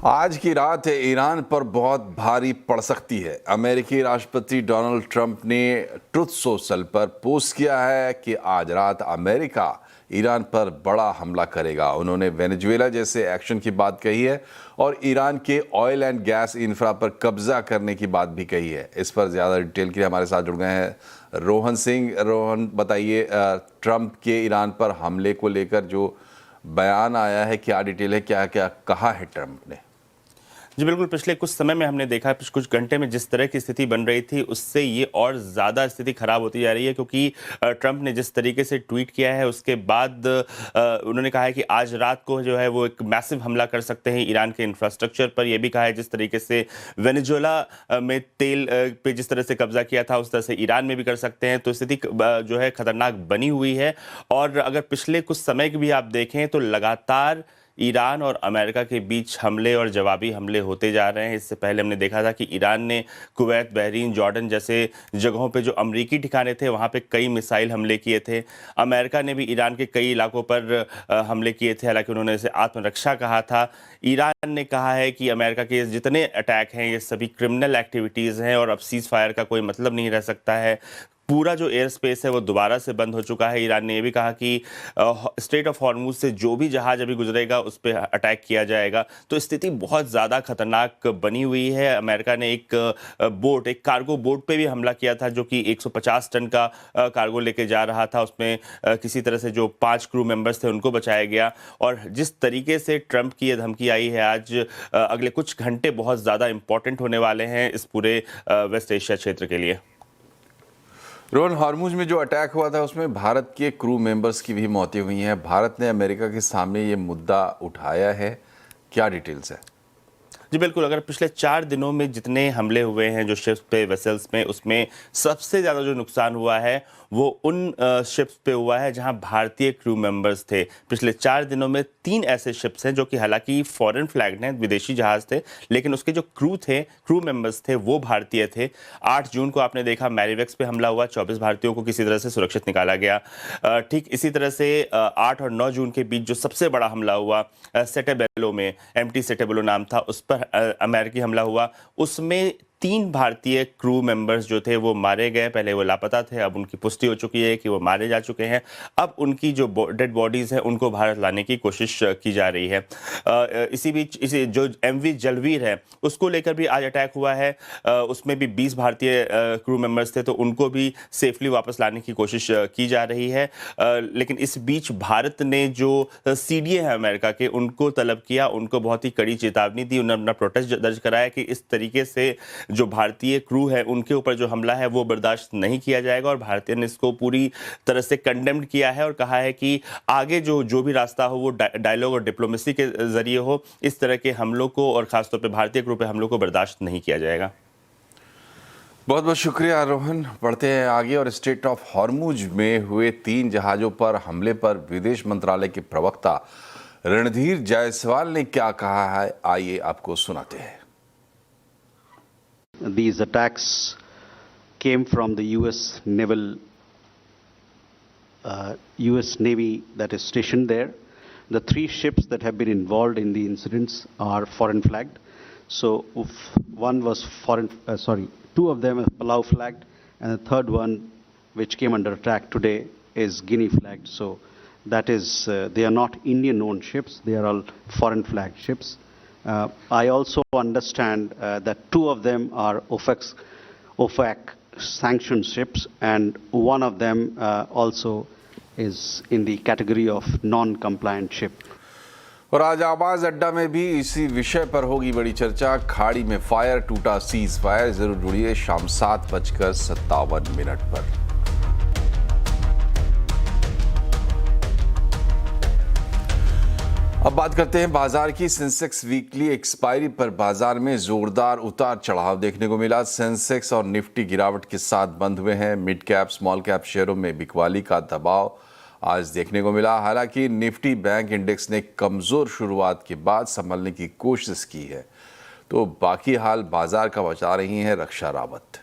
आज की रात ईरान पर बहुत भारी पड़ सकती है। अमेरिकी राष्ट्रपति डोनाल्ड ट्रंप ने ट्रुथ सोशल पर पोस्ट किया है कि आज रात अमेरिका ईरान पर बड़ा हमला करेगा। उन्होंने वेनेजुएला जैसे एक्शन की बात कही है और ईरान के ऑयल एंड गैस इंफ्रा पर कब्जा करने की बात भी कही है। इस पर ज़्यादा डिटेल के लिए हमारे साथ जुड़ गए हैं रोहन सिंह। रोहन, बताइए, ट्रंप के ईरान पर हमले को लेकर जो बयान आया है, क्या डिटेल है, क्या क्या कहा है ट्रंप ने? जी बिल्कुल, पिछले कुछ समय में हमने देखा है, कुछ घंटे में जिस तरह की स्थिति बन रही थी उससे ये और ज़्यादा स्थिति खराब होती जा रही है, क्योंकि ट्रंप ने जिस तरीके से ट्वीट किया है उसके बाद उन्होंने कहा है कि आज रात को जो है वो एक मैसिव हमला कर सकते हैं ईरान के इंफ्रास्ट्रक्चर पर। यह भी कहा है जिस तरीके से वेनेजुएला में तेल पे जिस तरह से कब्जा किया था उस तरह से ईरान में भी कर सकते हैं। तो स्थिति जो है खतरनाक बनी हुई है। और अगर पिछले कुछ समय की भी आप देखें तो लगातार ईरान और अमेरिका के बीच हमले और जवाबी हमले होते जा रहे हैं। इससे पहले हमने देखा था कि ईरान ने कुवैत, बहरीन, जॉर्डन जैसे जगहों पे जो अमरीकी ठिकाने थे वहाँ पे कई मिसाइल हमले किए थे। अमेरिका ने भी ईरान के कई इलाकों पर हमले किए थे, हालांकि उन्होंने इसे आत्मरक्षा कहा था। ईरान ने कहा है कि अमेरिका के जितने अटैक हैं ये सभी क्रिमिनल एक्टिविटीज़ हैं और अब सीज़ फायर का कोई मतलब नहीं रह सकता है। पूरा जो एयर स्पेस है वो दोबारा से बंद हो चुका है। ईरान ने ये भी कहा कि स्ट्रेट ऑफ हॉर्मुज से जो भी जहाज अभी गुजरेगा उस पर अटैक किया जाएगा। तो स्थिति बहुत ज़्यादा खतरनाक बनी हुई है। अमेरिका ने एक कार्गो बोट पे भी हमला किया था जो कि 150 टन का कार्गो लेके जा रहा था। उसमें किसी तरह से जो 5 क्रू मेंबर्स थे उनको बचाया गया। और जिस तरीके से ट्रंप की ये धमकी आई है आज, अगले कुछ घंटे बहुत ज़्यादा इंपॉर्टेंट होने वाले हैं इस पूरे वेस्ट एशिया क्षेत्र के लिए। रोहन, हॉर्मुज में जो अटैक हुआ था उसमें भारत के क्रू मेंबर्स की भी मौतें हुई हैं। भारत ने अमेरिका के सामने ये मुद्दा उठाया है, क्या डिटेल्स है? जी बिल्कुल, अगर पिछले 4 दिनों में जितने हमले हुए हैं जो शिप्स पे, वेसल्स में, उसमें सबसे ज़्यादा जो नुकसान हुआ है वो उन शिप्स पे हुआ है जहां भारतीय क्रू मेंबर्स थे। पिछले 4 दिनों में 3 ऐसे शिप्स हैं जो कि हालांकि फॉरेन फ्लैग्ड हैं, विदेशी जहाज थे, लेकिन उसके जो क्रू मेंबर्स थे वो भारतीय थे। 8 जून को आपने देखा मैरीवेक्स पे हमला हुआ, 24 भारतीयों को किसी तरह से सुरक्षित निकाला गया। ठीक इसी तरह से 8 और 9 जून के बीच जो सबसे बड़ा हमला हुआ सेटेबेलो में, एमटी सेटेबेलो नाम था, उस पर अमेरिकी हमला हुआ। उसमें 3 भारतीय क्रू मेंबर्स जो थे वो मारे गए। पहले वो लापता थे, अब उनकी पुष्टि हो चुकी है कि वो मारे जा चुके हैं। अब उनकी जो डेड बॉडीज हैं उनको भारत लाने की कोशिश की जा रही है। इसी बीच इसी जो एमवी जलवीर है उसको लेकर भी आज अटैक हुआ है। उसमें भी 20 भारतीय क्रू मेंबर्स थे, तो उनको भी सेफली वापस लाने की कोशिश की जा रही है। लेकिन इस बीच भारत ने जो सीडीए हैं अमेरिका के उनको तलब किया, उनको बहुत ही कड़ी चेतावनी दी। उन्होंने अपना प्रोटेस्ट दर्ज कराया कि इस तरीके से जो भारतीय क्रू है उनके ऊपर जो हमला है वो बर्दाश्त नहीं किया जाएगा। और भारतीय ने इसको पूरी तरह से कंडेम्ड किया है और कहा है कि आगे जो भी रास्ता हो वो डायलॉग और डिप्लोमेसी के जरिए हो। इस तरह के हमलों को और खासतौर पे भारतीय क्रू पे हमलों को बर्दाश्त नहीं किया जाएगा। बहुत बहुत शुक्रिया रोहन। बढ़ते हैं आगे और स्ट्रेट ऑफ हॉर्मुज में हुए 3 जहाज़ों पर हमले पर विदेश मंत्रालय के प्रवक्ता रणधीर जायसवाल ने क्या कहा है, आइए आपको सुनाते हैं। These attacks came from the U.S. Navy that is stationed there. The 3 ships that have been involved in the incidents are foreign flagged. So one was two of them are Palau flagged, and the third one, which came under attack today, is Guinea flagged. So that is, they are not Indian-owned ships; they are all foreign flagged ships. I also understand that 2 of them are OFAC sanctioned ships, and one of them also is in the category of non-compliant ship. और आज आवाज अड्डा में भी इसी विषय पर होगी बड़ी चर्चा। खाड़ी में फायर, टूटा सीज फायर। जरूर जुड़िए शाम 7:57 पर। अब बात करते हैं बाजार की। सेंसेक्स वीकली एक्सपायरी पर बाजार में जोरदार उतार चढ़ाव देखने को मिला। सेंसेक्स और निफ्टी गिरावट के साथ बंद हुए हैं। मिड कैप, स्मॉल कैप शेयरों में बिकवाली का दबाव आज देखने को मिला। हालांकि निफ्टी बैंक इंडेक्स ने कमजोर शुरुआत के बाद संभलने की कोशिश की है, तो बाकी हाल बाजार का बचा रही हैं रक्षा रावत।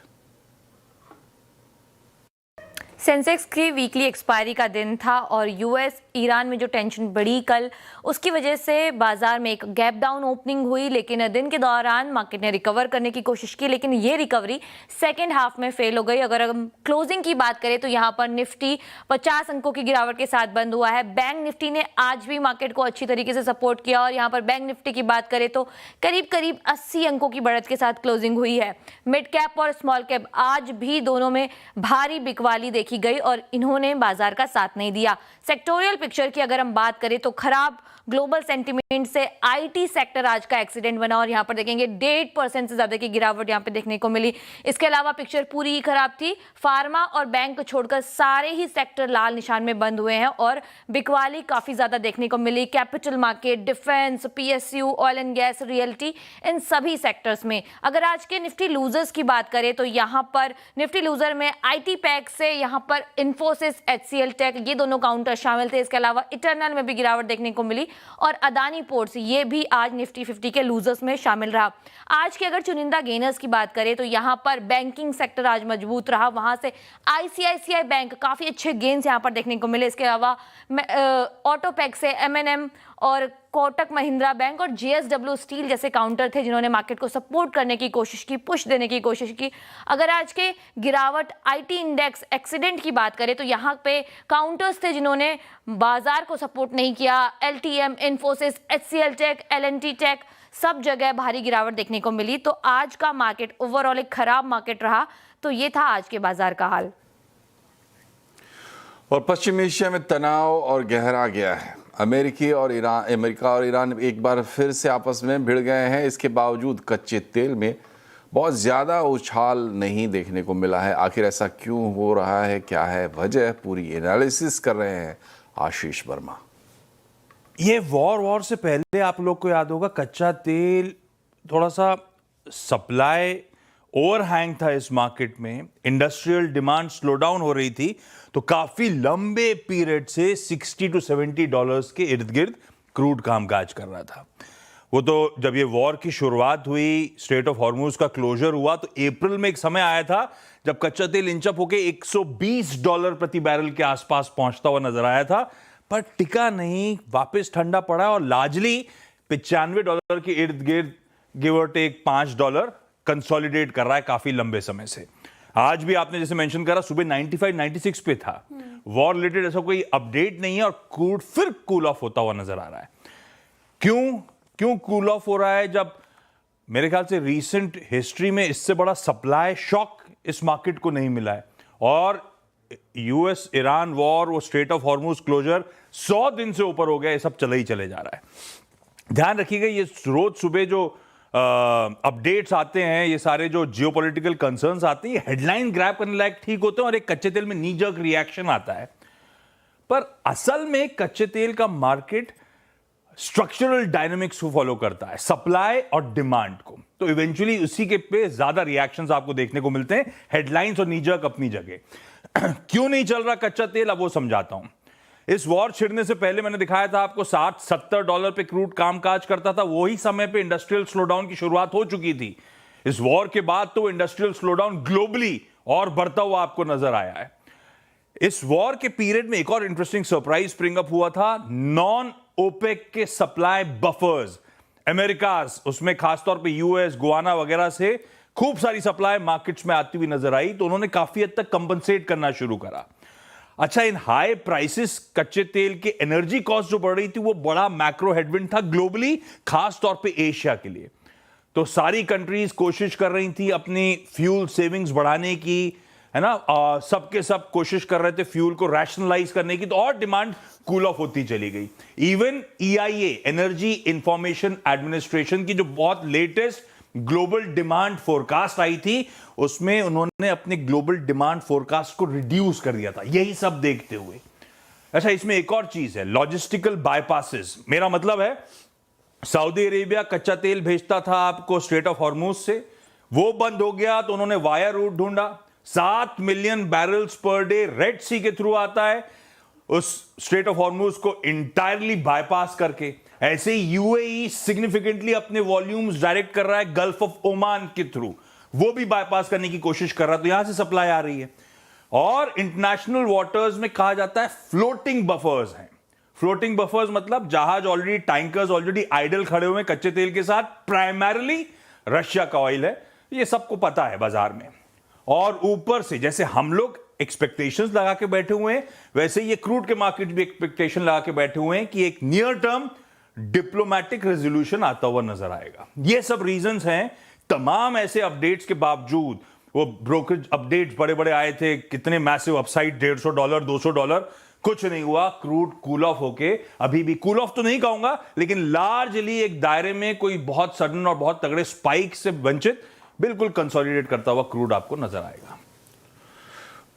सेंसेक्स की वीकली एक्सपायरी का दिन था और यूएस ईरान में जो टेंशन बढ़ी कल, उसकी वजह से बाजार में एक गैप डाउन ओपनिंग हुई, लेकिन दिन के दौरान मार्केट ने रिकवर करने की कोशिश की, लेकिन ये रिकवरी सेकेंड हाफ में फेल हो गई। अगर हम क्लोजिंग की बात करें तो यहाँ पर निफ्टी 50 अंकों की गिरावट के साथ बंद हुआ है। बैंक निफ्टी ने आज भी मार्केट को अच्छी तरीके से सपोर्ट किया और यहाँ पर बैंक निफ्टी की बात करें तो करीब करीब 80 अंकों की बढ़त के साथ क्लोजिंग हुई है। मिड कैप और स्मॉल कैप आज भी दोनों में भारी बिकवाली देखी गई और इन्होंने बाजार का साथ नहीं दिया। सेक्टोरियल पिक्चर की अगर हम बात करें तो खराब ग्लोबल सेंटीमेंट से आईटी सेक्टर आज का एक्सीडेंट बना और यहां पर देखेंगे 1.5% से ज्यादा की गिरावट यहां पे देखने को मिली। इसके अलावा पिक्चर पूरी ही खराब थी। फार्मा और बैंक को छोड़कर सारे ही सेक्टर लाल निशान में बंद हुए हैं और बिकवाली काफी ज्यादा देखने को मिली। Capital market, defence, PSU, oil and gas, realty, इन सभी सेक्टर्स में। अगर आज के निफ्टी लूजर्स की बात करें तो यहां पर निफ्टी लूजर में आईटी पैक से यहां पर इंफोसिस, एचसीएल टेक, ये दोनों काउंटर शामिल थे। इसके अलावा इटर्नल में भी गिरावट देखने को मिली और अदानी पोर्ट्स, ये भी आज निफ्टी 50 के लूजर्स में शामिल रहा। आज के अगर चुनिंदा गेनर्स की बात करें तो यहां पर बैंकिंग सेक्टर आज मजबूत रहा, वहां से आईसीआईसीआई बैंक, काफी अच्छे गेन्स यहां पर देखने को मिले। इसके अलावा ऑटो पैक से एमएनएम और कोटक महिंद्रा बैंक और जेएसडब्ल्यू स्टील जैसे काउंटर थे जिन्होंने मार्केट को सपोर्ट करने की कोशिश की, पुश देने की कोशिश की। अगर आज के गिरावट आईटी इंडेक्स एक्सीडेंट की बात करें तो यहाँ पे काउंटर्स थे जिन्होंने बाजार को सपोर्ट नहीं किया। एलटीएम, इंफोसिस, एचसीएल टेक, एलएनटी टेक, सब जगह भारी गिरावट देखने को मिली। तो आज का मार्केट ओवरऑल एक खराब मार्केट रहा। तो ये था आज के बाजार का हाल। और पश्चिम एशिया में तनाव और गहरा गया है। अमेरिका और ईरान एक बार फिर से आपस में भिड़ गए हैं। इसके बावजूद कच्चे तेल में बहुत ज़्यादा उछाल नहीं देखने को मिला है। आखिर ऐसा क्यों हो रहा है, क्या है वजह, पूरी एनालिसिस कर रहे हैं आशीष वर्मा। ये वॉर से पहले आप लोग को याद होगा कच्चा तेल थोड़ा सा सप्लाई ओवरहैंग था इस मार्केट में, इंडस्ट्रियल डिमांड स्लो डाउन हो रही थी, तो काफी लंबे पीरियड से $60 to $70 के इर्द गिर्द क्रूड कामकाज कर रहा था। वो तो जब ये वॉर की शुरुआत हुई, स्ट्रेट ऑफ हॉर्मुज का क्लोजर हुआ, तो अप्रैल में एक समय आया था जब कच्चा तेल इंचअप होके $120 प्रति बैरल के आसपास पहुंचता हुआ नजर आया था, पर टिका नहीं, वापस ठंडा पड़ा और लार्जली $95 के इर्द गिर्द गिव और टेक $5 कंसोलिडेट कर रहा है काफी लंबे समय से। आज भी आपने जैसे मेंशन करा सुबह 95-96 पे था। वॉर रिलेटेड ऐसा कोई अपडेट नहीं है और क्रूड फिर कूल ऑफ होता हुआ नजर आ रहा है। क्यों कूल ऑफ हो रहा है, जब मेरे ख्याल से रीसेंट हिस्ट्री में इससे बड़ा सप्लाई शॉक इस मार्केट को नहीं मिला है। और यूएस ईरान वॉर, वो स्ट्रेट ऑफ हॉर्मुज क्लोजर 100 दिन से ऊपर हो गया, ये सब चला ही चले जा रहा है। ध्यान रखिएगा, ये रोज सुबह जो अपडेट्स आते हैं, ये सारे जो जियोपॉलिटिकल कंसर्न्स आते हैं, ये हेडलाइन ग्रैब करने लायक ठीक होते हैं और एक कच्चे तेल में नी जर्क रिएक्शन आता है, पर असल में कच्चे तेल का मार्केट स्ट्रक्चरल डायनामिक्स को फॉलो करता है, सप्लाई और डिमांड को। तो इवेंचुअली उसी के पे ज्यादा रिएक्शंस आपको देखने को मिलते हैं। हेडलाइंस और नी जर्क अपनी जगह। क्यों नहीं चल रहा कच्चा तेल, अब वो समझाता हूं। इस वॉर छिड़ने से पहले मैंने दिखाया था आपको $60-70 पे क्रूड कामकाज करता था। वही समय पे इंडस्ट्रियल स्लोडाउन की शुरुआत हो चुकी थी। इस वॉर के बाद तो इंडस्ट्रियल स्लोडाउन ग्लोबली और बढ़ता हुआ आपको नजर आया है। इस वॉर के पीरियड में एक और इंटरेस्टिंग सरप्राइज स्प्रिंग अप हुआ था। नॉन ओपेक के सप्लाई बफर्स, अमेरिकास, उसमें खासतौर पे यूएस, गुआना वगैरह से खूब सारी सप्लाई मार्केट्स में आती हुई नजर आई, तो उन्होंने काफी हद तक कंपनसेट करना शुरू करा। अच्छा, इन हाई प्राइसेस कच्चे तेल के एनर्जी कॉस्ट जो बढ़ रही थी, वो बड़ा मैक्रो हेडविंड था ग्लोबली, खास तौर पे एशिया के लिए। तो सारी कंट्रीज कोशिश कर रही थी अपनी फ्यूल सेविंग्स बढ़ाने की, है ना, सबके सब कोशिश कर रहे थे फ्यूल को रैशनलाइज करने की, तो और डिमांड कूल ऑफ होती चली गई। Even EIA, energy information administration की जो बहुत लेटेस्ट ग्लोबल डिमांड फोरकास्ट आई थी, उसमें उन्होंने अपने ग्लोबल डिमांड फोरकास्ट को रिड्यूस कर दिया था, यही सब देखते हुए। अच्छा, इसमें एक और चीज है, लॉजिस्टिकल बाईपासेस। मेरा मतलब है सऊदी अरेबिया कच्चा तेल भेजता था आपको स्ट्रेट ऑफ हॉर्मुज से, वो बंद हो गया, तो उन्होंने वाया रूट ढूंढा। 7 million barrels per day Red Sea के थ्रू आता है, उस स्ट्रेट ऑफ हॉर्मुज को इंटायरली बाईपास करके। ऐसे ही यूएई सिग्निफिकेंटली अपने वॉल्यूम्स डायरेक्ट कर रहा है गल्फ ऑफ ओमान के थ्रू, वो भी बाईपास करने की कोशिश कर रहा है, तो यहां से सप्लाई आ रही है। और इंटरनेशनल वाटर्स में कहा जाता है फ्लोटिंग बफर्स हैं। फ्लोटिंग बफर्स मतलब जहाज ऑलरेडी, टैंकर्स ऑलरेडी आइडल खड़े हुए कच्चे तेल के साथ, प्राइमरीली रशिया का ऑयल है, ये सबको पता है बाजार में। और ऊपर से जैसे हम लोग एक्सपेक्टेशंस लगा के बैठे हुए हैं, वैसे ये क्रूड के मार्केट भी एक्सपेक्टेशन लगा के बैठे हुए हैं कि एक नियर टर्म डिप्लोमेटिक रेजोल्यूशन आता हुआ नजर आएगा। ये सब रीजंस हैं। तमाम ऐसे अपडेट्स के बावजूद, वो ब्रोकरेज अपडेट्स बड़े बड़े आए थे, कितने मैसिव अपसाइड, $150 $200, कुछ नहीं हुआ। क्रूड कूल ऑफ होके, अभी भी कूल ऑफ तो नहीं कहूंगा, लेकिन लार्जली एक दायरे में, कोई बहुत सडन और बहुत तगड़े स्पाइक से वंचित, बिल्कुल कंसोलिडेट करता हुआ क्रूड आपको नजर आएगा।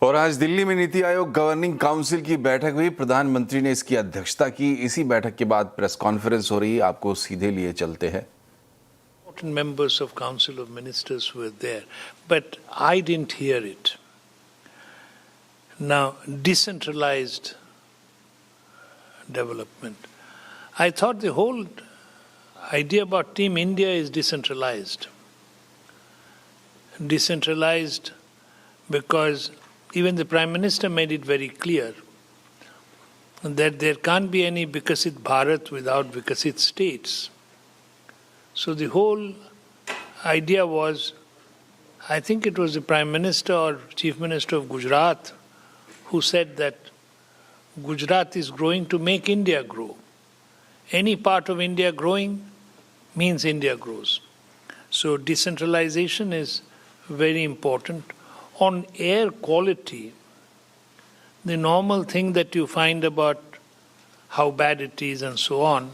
और आज दिल्ली में नीति आयोग गवर्निंग काउंसिल की बैठक हुई, प्रधानमंत्री ने इसकी अध्यक्षता की। इसी बैठक के बाद प्रेस कॉन्फ्रेंस हो रही है, आपको सीधे लिए चलते हैं। Members of Council of Ministers were there, but I didn't hear it. Now, decentralized development. I thought the whole idea about Team India is decentralized. Decentralized because even the Prime Minister made it very clear that there can't be any Vikasit Bharat without Vikasit states. So the whole idea was, I think it was the Prime Minister or Chief Minister of Gujarat who said that Gujarat is growing to make India grow. Any part of India growing means India grows. So decentralization is very important. On air quality, the normal thing that you find about how bad it is and so on,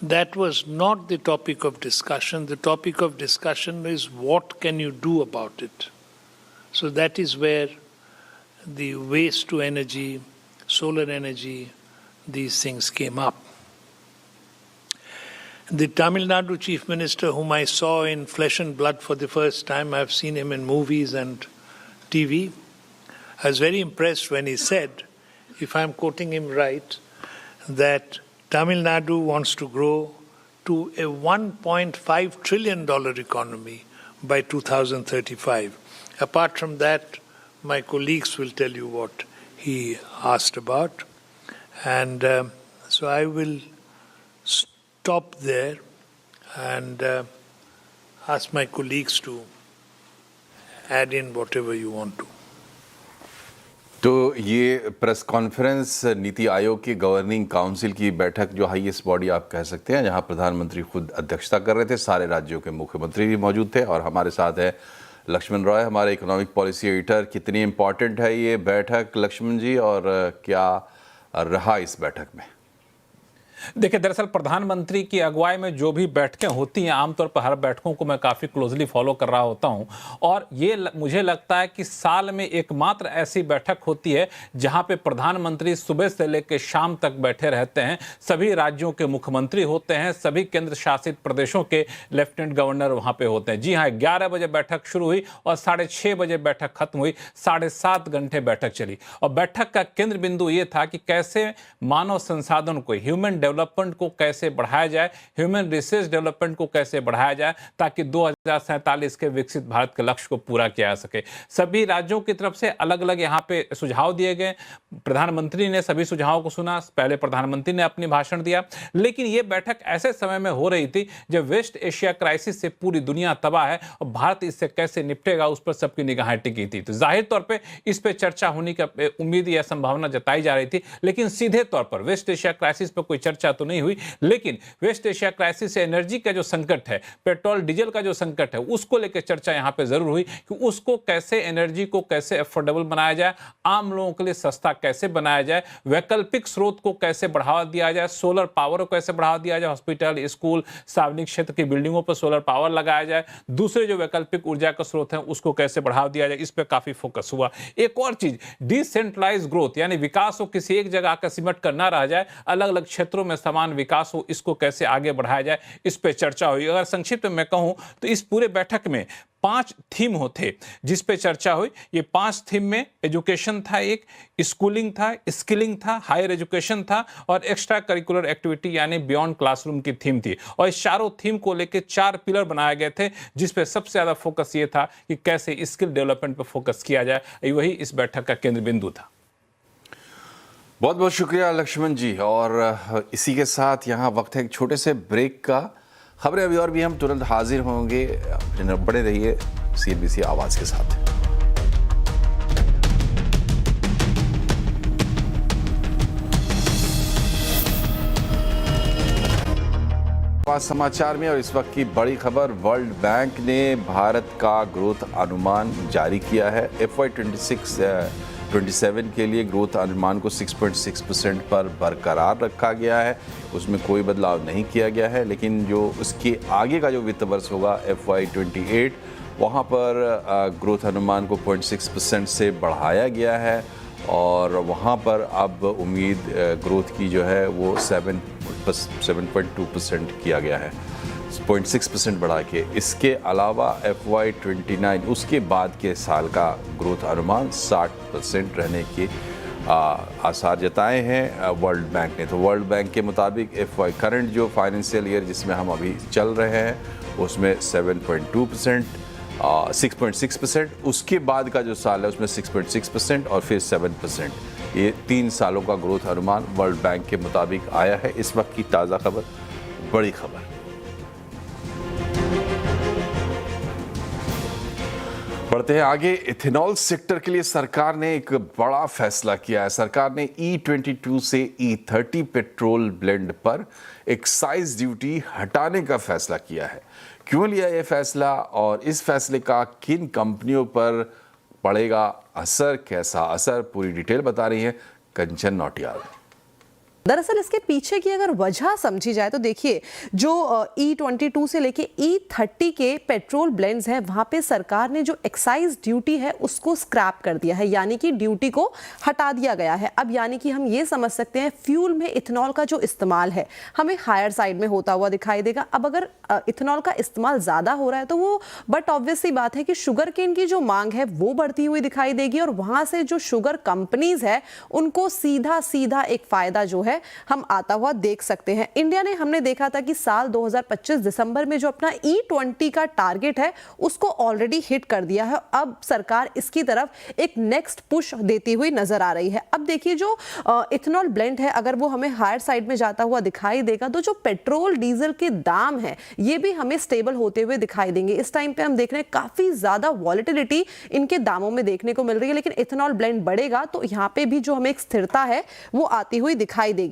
that was not the topic of discussion. The topic of discussion is what can you do about it. So that is where the waste to energy, solar energy, these things came up. The Tamil Nadu Chief Minister, whom I saw in flesh and blood for the first time, I've seen him in movies and TV, I was very impressed when he said, if I'm quoting him right, that Tamil Nadu wants to grow to a $1.5 trillion economy by 2035. Apart from that, my colleagues will tell you what he asked about. And so I will stop there and ask my colleagues to add in whatever you want to. तो ये press conference NITI Aayog की governing council की बैठक, जो highest body आप कह सकते हैं, जहां प्रधानमंत्री खुद अध्यक्षता कर रहे थे, सारे राज्यों के मुख्यमंत्री भी मौजूद थे। और हमारे साथ है लक्ष्मण रॉय, हमारे इकोनॉमिक पॉलिसी एडिटर। कितनी इम्पॉर्टेंट है ये बैठक लक्ष्मण जी, और क्या रहा इस बैठक में? देखिए, दरअसल प्रधानमंत्री की अगुवाई में जो भी बैठकें होती हैं, आमतौर पर हर बैठकों को मैं काफ़ी क्लोजली फॉलो कर रहा होता हूं, और ये मुझे लगता है कि साल में एकमात्र ऐसी बैठक होती है जहां पे प्रधानमंत्री सुबह से लेकर शाम तक बैठे रहते हैं। सभी राज्यों के मुख्यमंत्री होते हैं, सभी केंद्र शासित प्रदेशों के लेफ्टिनेंट गवर्नर वहां पे होते हैं। जी हाँ, 11 बजे बैठक शुरू हुई और 6:30 बजे बैठक खत्म हुई। 7.5 घंटे बैठक चली, और बैठक का केंद्र बिंदु ये था कि कैसे मानव संसाधन को, ह्यूमन डेवलपमेंट को कैसे बढ़ाया जाए, ह्यूमन रिसोर्स डेवलपमेंट को कैसे बढ़ाया जाए, ताकि 2047 के विकसित भारत के लक्ष्य को पूरा किया जा सके। सभी राज्यों की तरफ से अलग अलग यहाँ पे सुझाव दिए गए। प्रधानमंत्री ने सभी सुझावों को सुना, पहले प्रधानमंत्री ने अपनी भाषण दिया। लेकिन यह बैठक ऐसे समय में हो रही थी जब वेस्ट एशिया क्राइसिस से पूरी दुनिया तबाह है, और भारत इससे कैसे निपटेगा उस पर सबकी निगाहें टिकी थी। तो जाहिर तौर पर इस पर चर्चा होने की उम्मीद या संभावना जताई जा रही थी, लेकिन सीधे तौर पर वेस्ट एशिया क्राइसिस पर कोई चर्चा तो नहीं हुई। लेकिन वेस्ट एशिया क्राइसिस से एनर्जी का जो संकट है, पेट्रोल डीजल का जो संकट है, उसको लेकर चर्चा यहां पे जरूर हुई कि उसको कैसे, एनर्जी को कैसे अफोर्डेबल बनाया जाए, आम लोगों के लिए सस्ता कैसे बनाया जाए, वैकल्पिक स्रोत को कैसे बढ़ावा दिया जाए, सोलर पावर को कैसे बढ़ावा दिया जाए, हॉस्पिटल, स्कूल, सार्वजनिक क्षेत्र की बिल्डिंगों पर सोलर पावर लगाया जाए, दूसरे जो वैकल्पिक ऊर्जा का स्रोत है उसको कैसे बढ़ावा दिया जाए, इस पर काफी फोकस हुआ। एक और चीज, डिसेंट्रलाइज ग्रोथ, यानी विकास को किसी एक जगह आकर सिमट कर ना रह जाए, अलग अलग क्षेत्रों में समान विकास हो, इसको कैसे आगे बढ़ाया जाए, इस पे चर्चा हुई। अगर संक्षिप्त में कहूं तो इस पूरे बैठक में 5 थीम होते जिस पे चर्चा हुई। ये 5 थीम में एजुकेशन था, एक स्कूलिंग था, स्किलिंग था, हायर एजुकेशन था और एक्स्ट्रा करिकुलर एक्टिविटी यानी बियॉन्ड क्लासरूम की थीम थी। और इस चारों थीम को लेकर 4 पिलर बनाए गए थे जिस पे सबसे ज्यादा फोकस ये था कि कैसे स्किल डेवलपमेंट पर फोकस किया जाए। वही इस बैठक का केंद्र बिंदु था। बहुत बहुत शुक्रिया लक्ष्मण जी। और इसी के साथ यहाँ वक्त है एक छोटे से ब्रेक का। खबरें अभी और भी हम तुरंत हाजिर होंगे। बने रहिए CNBC आवाज के साथ। समाचार में और इस वक्त की बड़ी खबर, वर्ल्ड बैंक ने भारत का ग्रोथ अनुमान जारी किया है। FY 26-27 के लिए ग्रोथ अनुमान को 6.6% पर बरकरार रखा गया है, उसमें कोई बदलाव नहीं किया गया है। लेकिन जो उसके आगे का जो वित्त वर्ष होगा FY 28, वहाँ पर ग्रोथ अनुमान को 0.6% से बढ़ाया गया है और वहाँ पर अब उम्मीद ग्रोथ की जो है वो 7.2% किया गया है, 0.6% बढ़ा के। इसके अलावा FY 29 उसके बाद के साल का ग्रोथ अनुमान 60% रहने के आसार जताए हैं वर्ल्ड बैंक ने। तो वर्ल्ड बैंक के मुताबिक FY करंट जो फाइनेंशियल ईयर जिसमें हम अभी चल रहे हैं उसमें 7.2%, 6.6%, उसके बाद का जो साल है उसमें 6.6% और फिर 7%। ये 3 सालों का ग्रोथ अनुमान वर्ल्ड बैंक के मुताबिक आया है। इस वक्त की ताज़ा खबर, बड़ी खबर। बढ़ते हैं आगे। इथेनॉल सेक्टर के लिए सरकार ने एक बड़ा फैसला किया है। सरकार ने E22 से E30 पेट्रोल ब्लेंड पर एक्साइज ड्यूटी हटाने का फैसला किया है। क्यों लिया यह फैसला और इस फैसले का किन कंपनियों पर पड़ेगा असर, कैसा असर, पूरी डिटेल बता रही है कंचन नौटियाल। दरअसल इसके पीछे की अगर वजह समझी जाए तो देखिए, जो E22 से लेके E30 के पेट्रोल ब्लेंड्स हैं वहां पे सरकार ने जो एक्साइज ड्यूटी है उसको स्क्रैप कर दिया है, यानी कि ड्यूटी को हटा दिया गया है। अब यानी कि हम ये समझ सकते हैं फ्यूल में इथेनॉल का जो इस्तेमाल है हमें हायर साइड में होता हुआ दिखाई देगा। अब अगर इथेनॉल का इस्तेमाल ज्यादा हो रहा है तो वो बट ऑब्वियस सी बात है कि शुगर केन की जो मांग है वो बढ़ती हुई दिखाई देगी और वहां से जो शुगर कंपनीज है उनको सीधा सीधा एक फायदा जो है हम आता हुआ देख सकते हैं। इंडिया ने हमने देखा था कि साल 2025 दिसंबर में जो अपना E20 का टारगेट है उसको ऑलरेडी हिट कर दिया है। अब सरकार इसकी तरफ एक नेक्स्ट पुश देती हुई नजर आ रही है। अब देखिए, जो इथेनॉल ब्लेंड है अगर वो हमें हायर साइड में जाता हुआ दिखाई देगा तो जो पेट्रोल डीजल के दाम है ये भी हमें स्टेबल होते हुए दिखाई देंगे। इस टाइम पे हम देख रहे हैं काफी ज्यादा वॉलेटिलिटी इनके दामों में देखने को मिल रही है, लेकिन इथेनॉल ब्लेंड बढ़ेगा तो यहाँ पे भी जो हमें एक स्थिरता है वो आती हुई दिखाई देगी।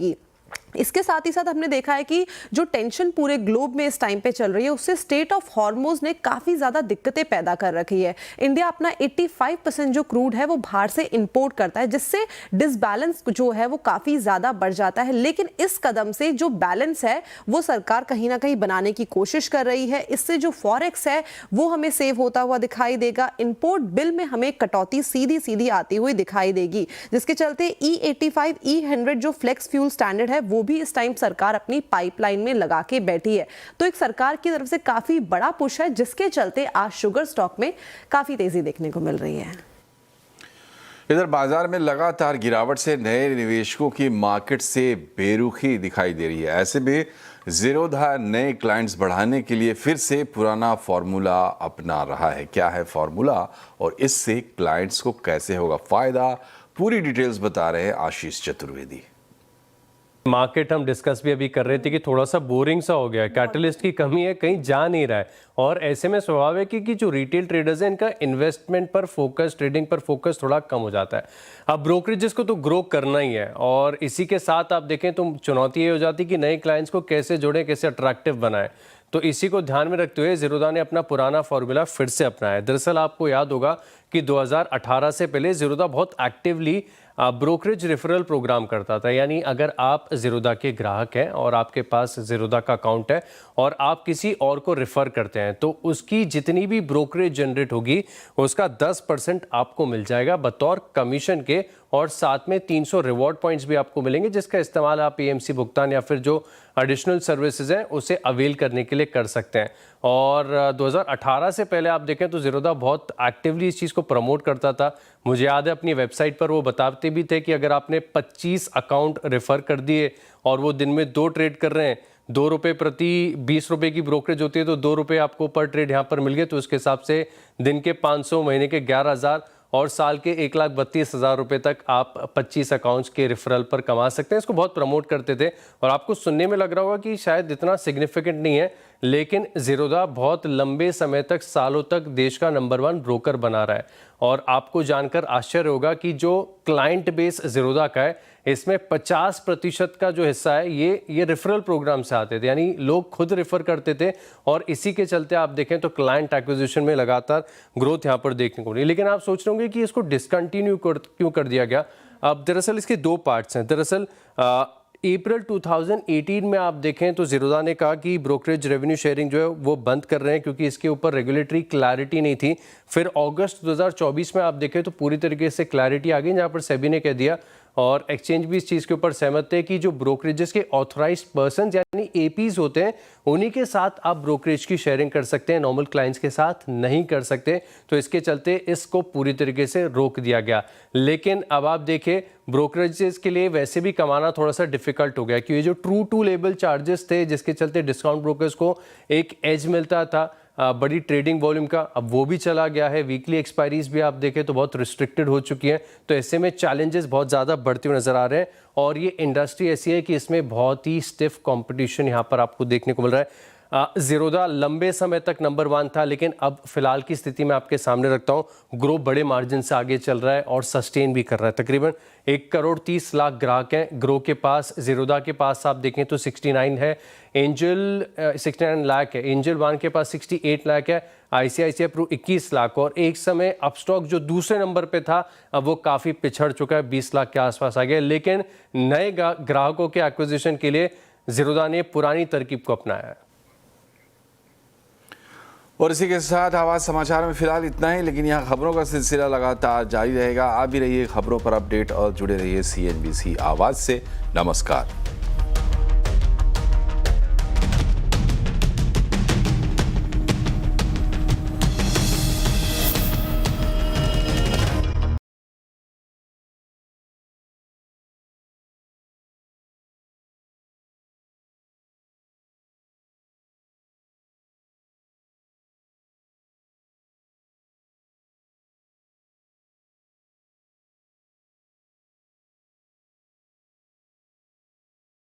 इसके साथ ही साथ हमने देखा है कि जो टेंशन पूरे ग्लोब में इस टाइम पे चल रही है उससे स्टेट ऑफ हॉर्मोज ने काफी ज्यादा दिक्कतें पैदा कर रखी है। इंडिया अपना 85% जो क्रूड है वो बाहर से इंपोर्ट करता है, जिससे डिसबैलेंस जो है वो काफी ज्यादा बढ़ जाता है। लेकिन इस कदम से जो बैलेंस है वो सरकार कहीं ना कहीं बनाने की कोशिश कर रही है। इससे जो फॉरेक्स है वो हमें सेव होता हुआ दिखाई देगा। इंपोर्ट बिल में हमें कटौती सीधी सीधी आती हुई दिखाई देगी, जिसके चलते E85 E100 जो फ्लेक्स फ्यूल स्टैंडर्ड है वो भी इस टाइम सरकार अपनी पाइपलाइन में लगा के बैठी है। तो एक सरकार की तरफ से काफी बड़ा पुश है, जिसके चलते आज शुगर स्टॉक में काफी तेजी देखने को मिल रही है। इधर बाजार में लगातार गिरावट से नए निवेशकों की मार्केट से बेरुखी दिखाई दे रही है। ऐसे में ज़ीरोधा नए क्लाइंट्स बढ़ाने के लिए फिर से पुराना फॉर्मूला अपना रहा है। क्या है फॉर्मूला और इससे क्लाइंट्स को कैसे होगा फायदा, पूरी डिटेल्स बता रहे हैं आशीष चतुर्वेदी। मार्केट हम डिस्कस भी अभी कर रहे थे कि थोड़ा सा बोरिंग सा हो गया है, कैटलिस्ट की कमी है, कहीं जा नहीं रहा है और ऐसे में स्वाभाविक है कि जो रिटेल ट्रेडर्स हैं इनका इन्वेस्टमेंट पर फोकस, ट्रेडिंग पर फोकस थोड़ा कम हो जाता है। अब ब्रोकरेजेस को तो ग्रो करना ही है और इसी के साथ आप देखें तो चुनौती ये हो जाती है कि नए क्लाइंट्स को कैसे जोड़ें, कैसे अट्रैक्टिव बनाएं। तो इसी को ध्यान में रखते हुए ज़ीरोधा ने अपना पुराना फॉर्मूला फिर से अपनाया। दरअसल आपको याद होगा कि 2018 से पहले ज़ीरोधा बहुत एक्टिवली ब्रोकरेज रेफरल प्रोग्राम करता था, यानी अगर आप ज़ीरोधा के ग्राहक हैं और आपके पास ज़ीरोधा का अकाउंट है और आप किसी और को रेफ़र करते हैं तो उसकी जितनी भी ब्रोकरेज जनरेट होगी उसका 10% आपको मिल जाएगा बतौर कमीशन के और साथ में 300 रिवॉर्ड पॉइंट्स भी आपको मिलेंगे, जिसका इस्तेमाल आप एएमसी भुगतान या फिर जो एडिशनल सर्विसेज हैं उसे अवेल करने के लिए कर सकते हैं। और 2018 से पहले आप देखें तो ज़ीरोधा बहुत एक्टिवली इस चीज़ को प्रमोट करता था। मुझे याद है अपनी वेबसाइट पर वो बताते भी थे कि अगर आपने 25 अकाउंट रेफ़र कर दिए और वो दिन में 2 ट्रेड कर रहे हैं, 2 रुपये प्रति 20 रुपये की ब्रोकरेज होती है, तो 2 रुपये आपको पर ट्रेड यहाँ पर मिल गए, तो उसके हिसाब से दिन के 500, महीने के 11,000 और साल के 1,32,000 रुपये तक आप 25 अकाउंट्स के रेफरल पर कमा सकते हैं। इसको बहुत प्रमोट करते थे और आपको सुनने में लग रहा होगा कि शायद इतना सिग्निफिकेंट नहीं है, लेकिन ज़ीरोधा बहुत लंबे समय तक, सालों तक देश का नंबर 1 ब्रोकर बना रहा है। और आपको जानकर आश्चर्य होगा कि जो क्लाइंट बेस ज़ीरोधा का है, इसमें 50% का जो हिस्सा है ये रेफरल प्रोग्राम से आते थे, यानी लोग खुद रेफर करते थे और इसी के चलते आप देखें तो क्लाइंट एक्विजिशन में लगातार ग्रोथ यहाँ पर देखने को मिली। लेकिन आप सोच रहे होंगे कि इसको डिसकंटिन्यू क्यों कर दिया गया। अब दरअसल इसके 2 पार्ट्स हैं। दरअसल अप्रैल 2018 में आप देखें तो ज़ीरोधा ने कहा कि ब्रोकरेज रेवेन्यू शेयरिंग जो है वो बंद कर रहे हैं, क्योंकि इसके ऊपर रेगुलेटरी क्लैरिटी नहीं थी। फिर अगस्त 2024 में आप देखें तो पूरी तरीके से क्लैरिटी आ गई, जहाँ पर सेबी ने कह दिया और एक्सचेंज भी इस चीज़ के ऊपर सहमत थे कि जो ब्रोकरेजेस के ऑथराइज्ड पर्सन यानी एपीज होते हैं, उन्हीं के साथ आप ब्रोकरेज की शेयरिंग कर सकते हैं, नॉर्मल क्लाइंट्स के साथ नहीं कर सकते। तो इसके चलते इसको पूरी तरीके से रोक दिया गया। लेकिन अब आप देखें ब्रोकरेजेस के लिए वैसे भी कमाना थोड़ा सा डिफिकल्ट हो गया, क्योंकि जो ट्रू टू लेबल चार्जेस थे, जिसके चलते डिस्काउंट ब्रोकर्स को एक एज मिलता था बड़ी ट्रेडिंग वॉल्यूम का, अब वो भी चला गया है। वीकली एक्सपायरीज भी आप देखें तो बहुत रिस्ट्रिक्टेड हो चुकी हैं। तो ऐसे में चैलेंजेस बहुत ज़्यादा बढ़ते हुए नजर आ रहे हैं और ये इंडस्ट्री ऐसी है कि इसमें बहुत ही स्टिफ कंपटीशन यहाँ पर आपको देखने को मिल रहा है। ज़ीरोधा लंबे समय तक नंबर 1 था, लेकिन अब फिलहाल की स्थिति में आपके सामने रखता हूँ, ग्रो बड़े मार्जिन से आगे चल रहा है और सस्टेन भी कर रहा है। तकरीबन 1,30,00,000 ग्राहक हैं ग्रो के पास। ज़ीरोधा के पास आप देखें तो 69 है, एंजल 69 लाख है, एंजल 1 के पास 68 लाख है, ICICI प्रो 21 लाख। और एक समय अपस्टॉक जो दूसरे नंबर पे था, अब वो काफ़ी पिछड़ चुका है, 20 लाख के आसपास आ गया। लेकिन नए ग्राहकों के एक्विजिशन के लिए ज़ीरोधा ने पुरानी तरकीब को अपनाया है। और इसी के साथ आवाज़ समाचार में फिलहाल इतना ही, लेकिन यहाँ खबरों का सिलसिला लगातार जारी रहेगा। आप भी रहिए खबरों पर अपडेट और जुड़े रहिए CNBC आवाज़ से। नमस्कार।